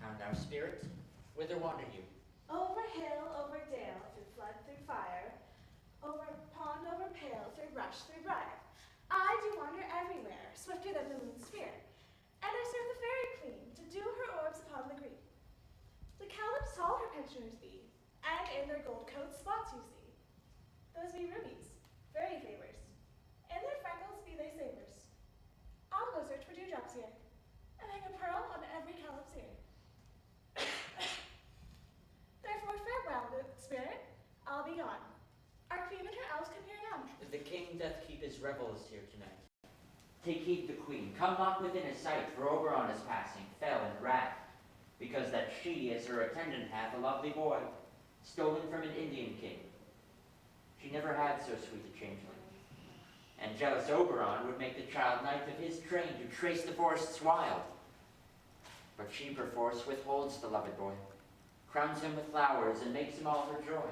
How now, spirit? Whither wander you? Over hill, over dale, through flood, through fire, over pond, over pale, through rush, through briar. I do wander everywhere, swifter than the moon's sphere, and I serve the fairy queen to dew her orbs upon the green. The cowlips tall her pensioners be, and in their gold coats spots you see. Those be rubies, fairy favors, in their freckles be they savors. I'll go search for dewdrops here, and hang a pearl on every cowlip's ear. Therefore farewell, good spirit, I'll be gone. Our queen and her elves come here anon. The king doth keep his revels here tonight. Take heed the queen, come not within his sight, for Oberon is passing, fell in wrath, because that she as her attendant hath a lovely boy, stolen from an Indian king. She never had so sweet a changeling. And jealous Oberon would make the child knight of his train to trace the forests wild. But she perforce withholds the loved boy, crowns him with flowers, and makes him all her joy.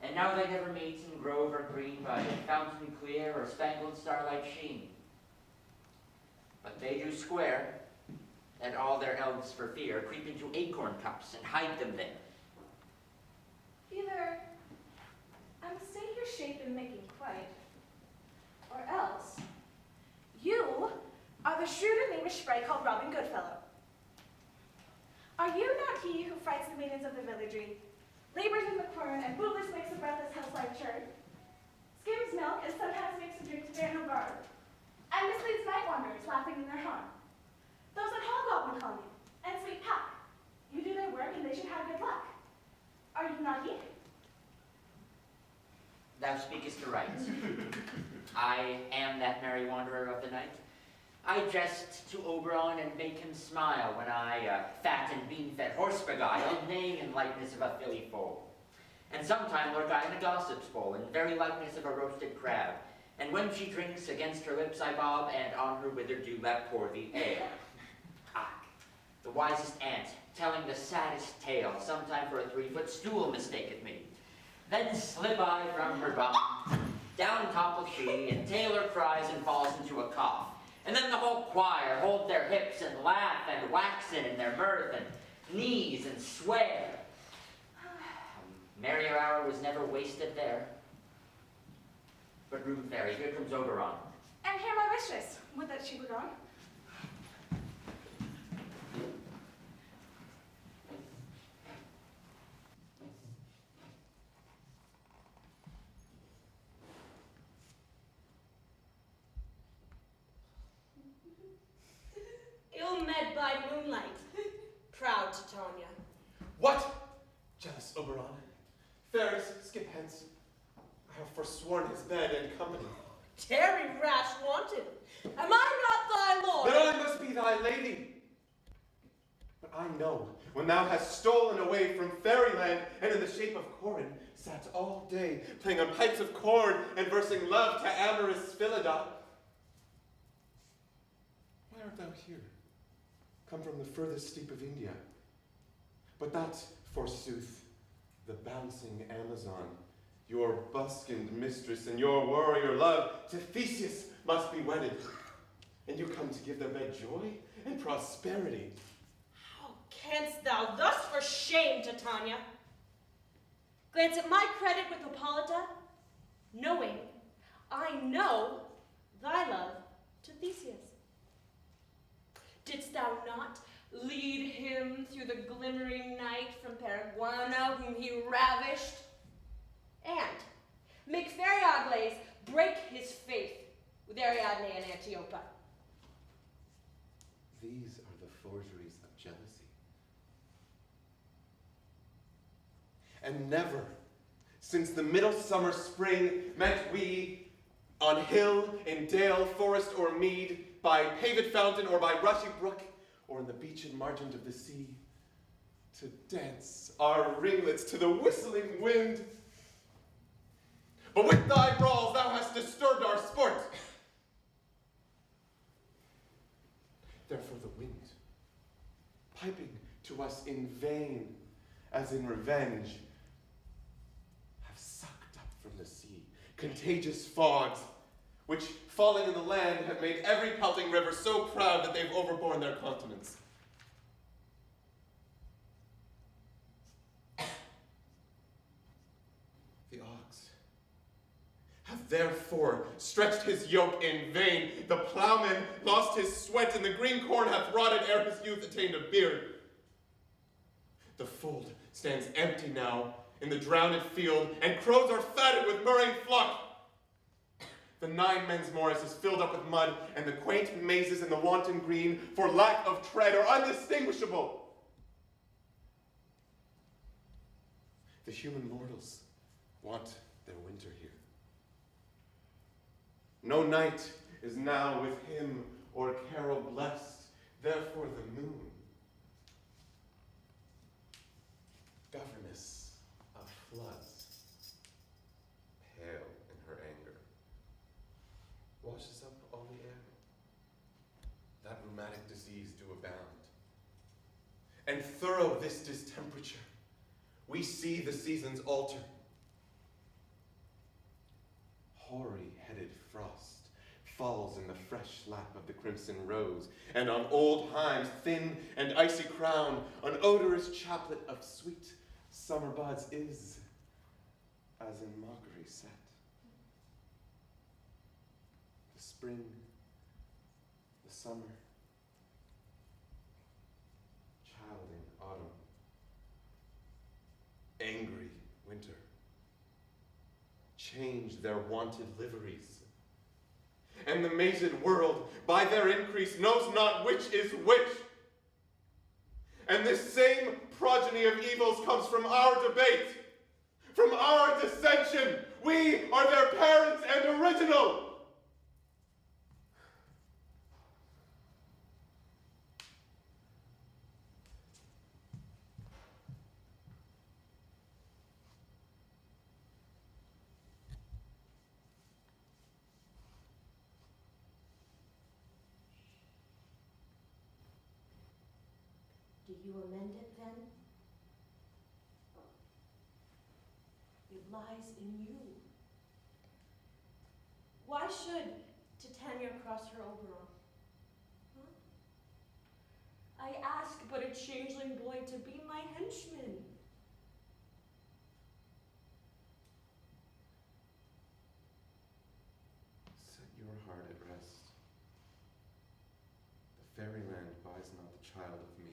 And now they never meet in grove or green, by fountain clear or spangled starlight sheen. But they do square, and all their elves for fear creep into acorn cups and hide them there. Either I mistake your shape in making quite, or else you are the shrewd and knavish sprite called Robin Goodfellow. Are you not he who frights the maidens of the villagry, labors in the quern, and bootless makes the breathless housewife churn, skims milk, and sometimes makes a drink to bear no bar, and misleads night wanderers laughing in their harm? Those that hobgoblin call you, and sweet pack. You do their work, and they should have good luck. Are you not he? Thou speakest aright. I am that merry wanderer of the night. I jest to Oberon and make him smile when I fat and bean-fed horse beguile, neighing in likeness of a filly foal. And sometime lurk I in a gossip's bowl, in very likeness of a roasted crab. And when she drinks, against her lips I bob, and on her withered dewlap pour the ale. Ah, the wisest ant, telling the saddest tale, sometime for a 3-foot stool mistaketh me. Then slip I from her bum, down topple she, and Taylor cries and falls into a cough. And then the whole choir hold their hips and laugh and waxen in their mirth and knees and swear. A merrier hour was never wasted there. But room fairy, here comes Oberon. And here my mistress, would that she were gone. Ill-met by moonlight, proud Titania. What? Jealous Oberon. Fairest, skip hence. I have forsworn his bed and company. Tarry, rash wanton. Am I not thy lord? Then I must be thy lady. But I know, when thou hast stolen away from fairyland and in the shape of Corin, sat all day playing on pipes of corn and versing love to amorous Philida. Why art thou here? Come from the furthest steep of India. But that, forsooth, the bouncing Amazon, your buskined mistress and your warrior love, to Theseus must be wedded. And you come to give their bed joy and prosperity. How canst thou thus for shame, Titania? Glance at my credit with Hippolyta, knowing I know thy love to Theseus. Didst thou not lead him through the glimmering night from Paraguana, whom he ravished, and make Ariadne break his faith with Ariadne and Antiopa? These are the forgeries of jealousy. And never, since the midsummer spring, met we on hill, in dale, forest, or mead, by paved fountain, or by rushy brook, or in the beechen margent of the sea, to dance our ringlets to the whistling wind. But with thy brawls thou hast disturbed our sport. Therefore the wind, piping to us in vain, as in revenge, have sucked up from the sea contagious fogs, which, falling in the land, have made every pelting river so proud that they've overborne their continents. therefore stretched his yoke in vain. The plowman lost his sweat, and the green corn hath rotted ere his youth attained a beard. The fold stands empty now in the drowned field, and crows are fatted with murraing flock. The 9 men's morris is filled up with mud, and the quaint mazes in the wanton green, for lack of tread, are undistinguishable. The human mortals want their winter here. No night is now with hymn or carol blessed, therefore the moon, governess of floods, pale in her anger, washes up all the air. That rheumatic disease do abound. And thorough this distemperature, we see the seasons alter. Hoary-headed frost falls in the fresh lap of the crimson rose, and on old Hime's thin and icy crown, an odorous chaplet of sweet summer buds is, as in mockery set. The spring, the summer, childing autumn, angry winter, change their wonted liveries. And the mazed world, by their increase, knows not which is which. And this same progeny of evils comes from our debate, from our dissension. We are their parents and original. Do you amend it then? It lies in you. Why should Titania cross her Oberon? Huh? I ask but a changeling boy to be my henchman. Set your heart at rest. The fairyland buys not the child of me.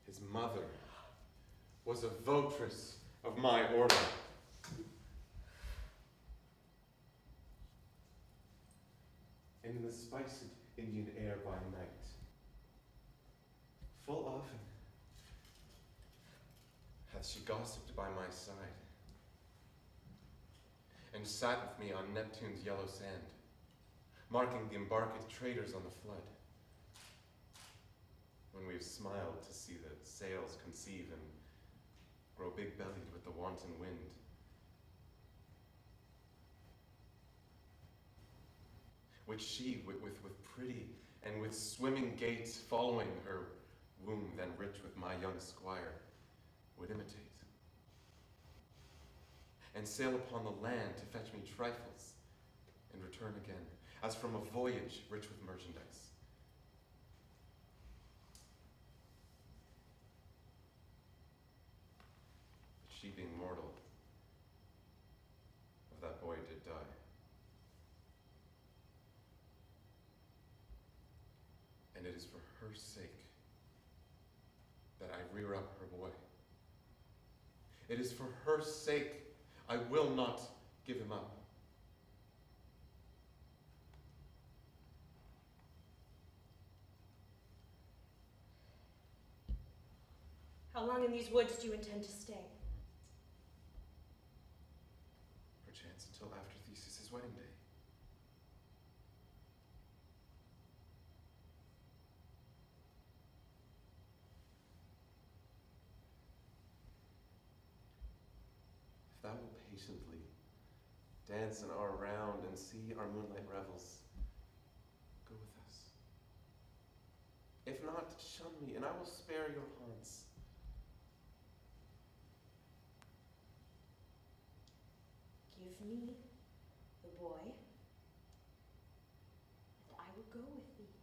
His mother was a votress of my order. And in the spiced Indian air by night, full often hath she gossiped by my side, and sat with me on Neptune's yellow sand, marking the embarked traders on the flood, when we have smiled to see the sails conceive and grow big-bellied with the wanton wind. Which she, with pretty and with swimming gaits following her womb, then rich with my young squire, would imitate, and sail upon the land to fetch me trifles, and return again, as from a voyage rich with merchandise. But she, being mortal, of that boy did die. And it is for her sake that I rear up her boy. It is for her sake I will not give him up. How long in these woods do you intend to stay? Perchance until after Theseus' wedding day. If thou wilt patiently dance in our round and see our moonlight revels, go with us. If not, shun me, and I will spare your haunts. Give me the boy, and I will go with thee.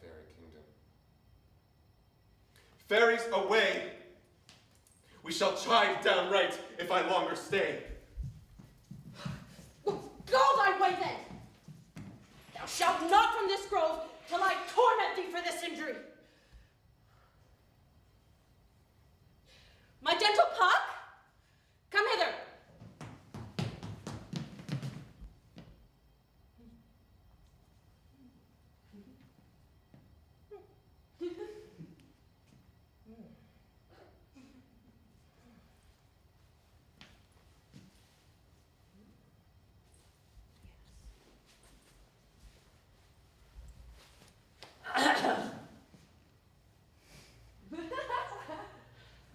fairy kingdom. Fairies away! We shall chide downright if I longer stay. Go thy way then! Thou shalt not from this grove till I torment thee for this injury. My gentle Puck, come hither.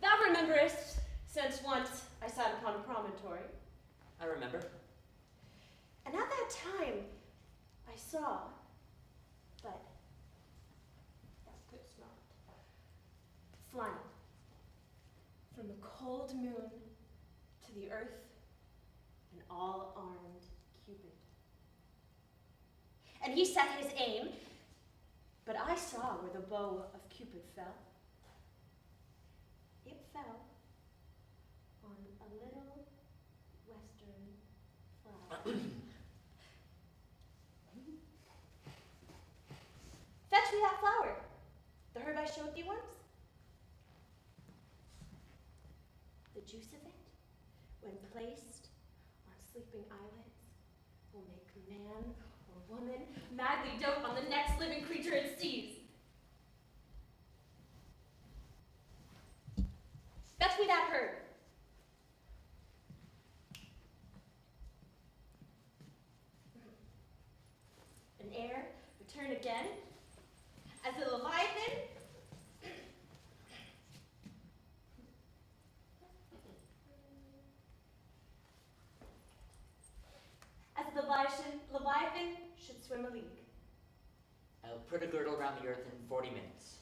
Thou rememberest, since once I sat upon a promontory, I remember. and at that time I saw, but thou couldst not, flying from the cold moon to the earth, an all-armed Cupid. And he set his aim, but I saw where the bow of Cupid fell. It fell on a little western flower. Fetch me that flower, the herb I showed thee once. The juice of it, when placed on sleeping eyelids, will make man or woman madly dote on the next living creature it sees. Fetch me that herb. And ere return again, as the Leviathan Leviathan should swim a league. I'll put a girdle around the earth in 40 minutes.